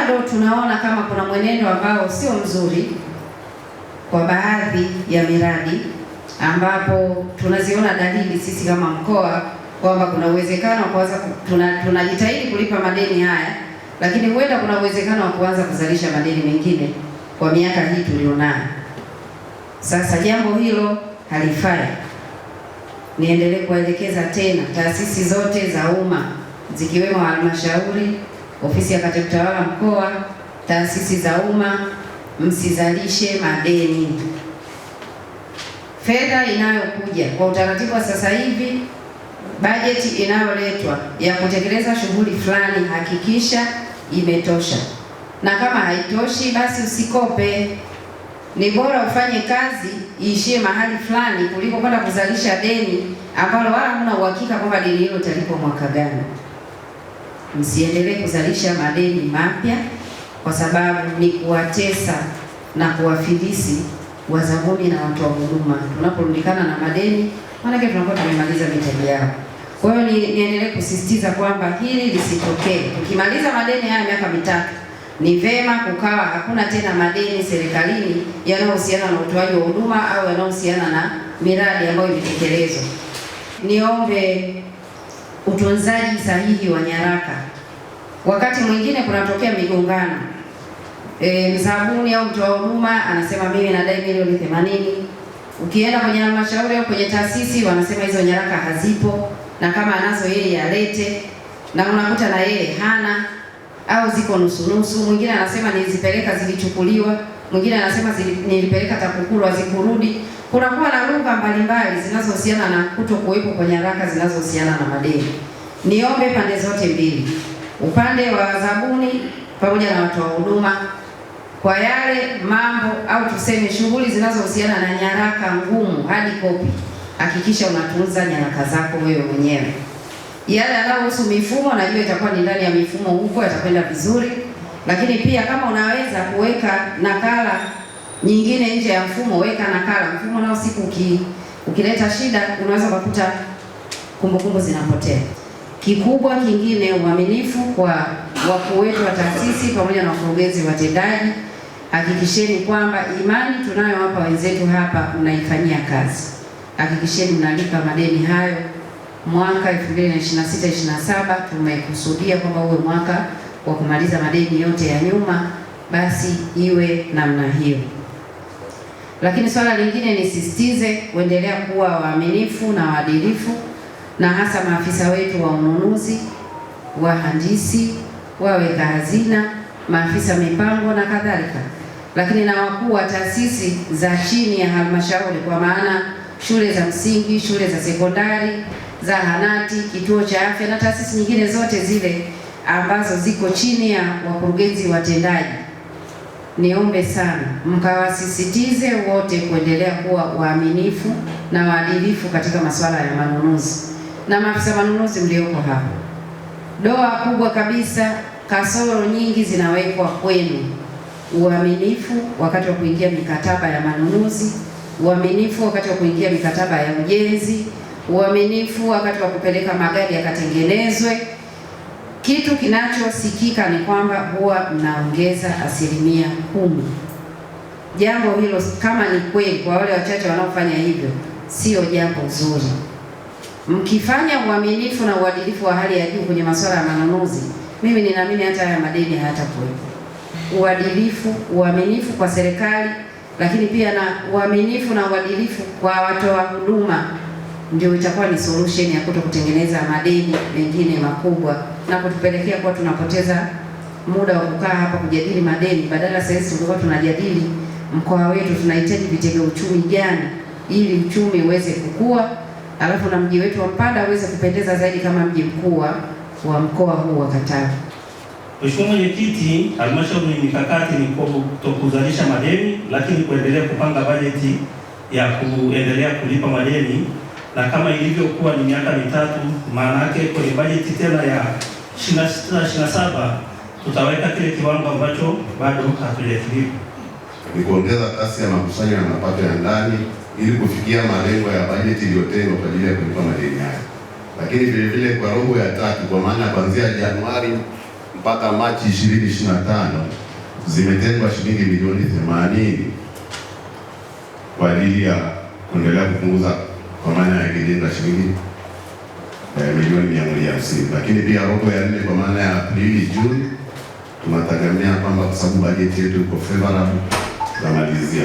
bado tunaona kama kuna mwenendo ambao sio mzuri kwa baadhi ya miradi, ambapo tunaziona dalili sisi kama mkoa kwamba kuna uwezekano wa kuanza tunajitahidi kulipa madeni haya, lakini huenda kuna uwezekano wa kuanza kuzalisha madeni mengine kwa miaka hii tulionayo. Sasa jambo hilo halifai. Niendelee kuelekeza tena taasisi zote za umma zikiwemo halmashauri, ofisi ya katibu tawala mkoa, taasisi za umma, msizalishe madeni. Fedha inayokuja kwa utaratibu wa sasa hivi, bajeti inayoletwa ya kutekeleza shughuli fulani, hakikisha imetosha, na kama haitoshi basi usikope. Ni bora ufanye kazi iishie mahali fulani kuliko kwenda kuzalisha deni ambalo wala huna uhakika kwamba deni hilo litalipwa mwaka gani. Msiendelee kuzalisha madeni mapya, kwa sababu ni kuwatesa na kuwafilisi wazabuni na watu wa huduma. Tunaporundikana na madeni, maana tunakuwa tumemaliza mitaji yao. Kwa hiyo niendelee kusisitiza kwamba hili lisitokee. Tukimaliza madeni haya miaka mitatu, ni vema kukawa hakuna tena madeni serikalini yanayohusiana na utoaji wa huduma au yanayohusiana na miradi ambayo imetekelezwa. Niombe utunzaji sahihi wa nyaraka. Wakati mwingine kunatokea migongano. Mzabuni au mtoa huduma anasema mimi nadai milioni 80. Ukienda kwenye halmashauri au kwenye taasisi wanasema hizo nyaraka hazipo, na kama anazo yeye alete, na unakuta na yeye hana au ziko nusu nusu. Mwingine anasema nilizipeleka zilichukuliwa, mwingine anasema nilipeleka TAKUKURU hazikurudi. Kunakuwa na lugha mbalimbali zinazohusiana na kutokuwepo kwa nyaraka zinazohusiana na madeni. Niombe pande zote mbili, upande wa zabuni pamoja na watu wa huduma, kwa yale mambo au tuseme shughuli zinazohusiana na nyaraka ngumu hadi kopi, hakikisha unatunza nyaraka zako wewe mwenyewe. Yale yanayohusu mifumo, najua itakuwa ni ndani ya mifumo huko, yatakwenda vizuri, lakini pia kama unaweza kuweka nakala nyingine nje ya mfumo, weka nakala. Mfumo nao siku ukileta shida unaweza kukuta kumbukumbu zinapotea. Kikubwa kingine, uaminifu kwa wakuu wetu wa taasisi pamoja na wakurugenzi watendaji. Hakikisheni kwamba imani tunayowapa wenzetu hapa unaifanyia kazi. Hakikisheni mnalipa madeni hayo. Mwaka 2026-27 tumekusudia kwamba uwe mwaka wa kumaliza madeni yote ya nyuma, basi iwe namna hiyo. Lakini swala lingine nisisitize kuendelea kuwa waaminifu na waadilifu, na hasa maafisa wetu wa ununuzi, wahandisi, waweka hazina, maafisa mipango na kadhalika, lakini na wakuu wa taasisi za chini ya halmashauri, kwa maana shule za msingi, shule za sekondari, zahanati, kituo cha afya na taasisi nyingine zote zile ambazo ziko chini ya wakurugenzi watendaji. Niombe sana mkawasisitize wote kuendelea kuwa waaminifu na waadilifu katika masuala ya manunuzi. Na maafisa manunuzi mlioko hapa, doa kubwa kabisa, kasoro nyingi zinawekwa kwenu. Uaminifu wakati wa kuingia mikataba ya manunuzi, uaminifu wakati wa kuingia mikataba ya ujenzi, uaminifu wakati wa kupeleka magari yakatengenezwe. Kitu kinachosikika ni kwamba huwa mnaongeza 10%. Jambo hilo kama ni kweli, kwa wale wachache wanaofanya hivyo, sio jambo zuri. Mkifanya uaminifu na uadilifu wa hali ya juu kwenye masuala ya manunuzi, mimi ninaamini hata haya madeni hayatakuwepo. Uaminifu kwa serikali, lakini pia na uaminifu na uadilifu kwa watoa huduma, ndio itakuwa ni solution ya kutengeneza madeni mengine makubwa na kutupelekea kuwa tunapoteza muda wa kukaa hapa kujadili madeni. Badala sasa tulikuwa tunajadili mkoa wetu tunahitaji vitega uchumi gani ili uchumi uweze kukua, alafu na mji wetu wa Mpanda uweze kupendeza zaidi kama mji mkuu wa mkoa huu wa Katavi. Mheshimiwa Mwenyekiti, halmashauri ni mikakati ni kutokuzalisha madeni, lakini kuendelea kupanga bajeti ya kuendelea kulipa madeni, na kama ilivyokuwa ni miaka mitatu, maana yake kwenye bajeti tena ya 26-27 tutaweka kile kiwango ambacho bado hatujakilipa. Ni kuongeza kasi ya makusanyo ya mapato ya ndani ili kufikia malengo ya bajeti iliyotengwa kwa ajili ya kulipa madeni haya. Lakini vile vile kwa robo ya tatu, kwa maana kuanzia Januari mpaka Machi 2025 zimetengwa shilingi milioni 80 kwa ajili ya kuendelea kupunguza kwa maana ya kijenga shilingi milioni 150, lakini pia robo ya 4 kwa maana ya Aprili Juni tunategemea kwamba kwa sababu bajeti yetu iko favorable za malizia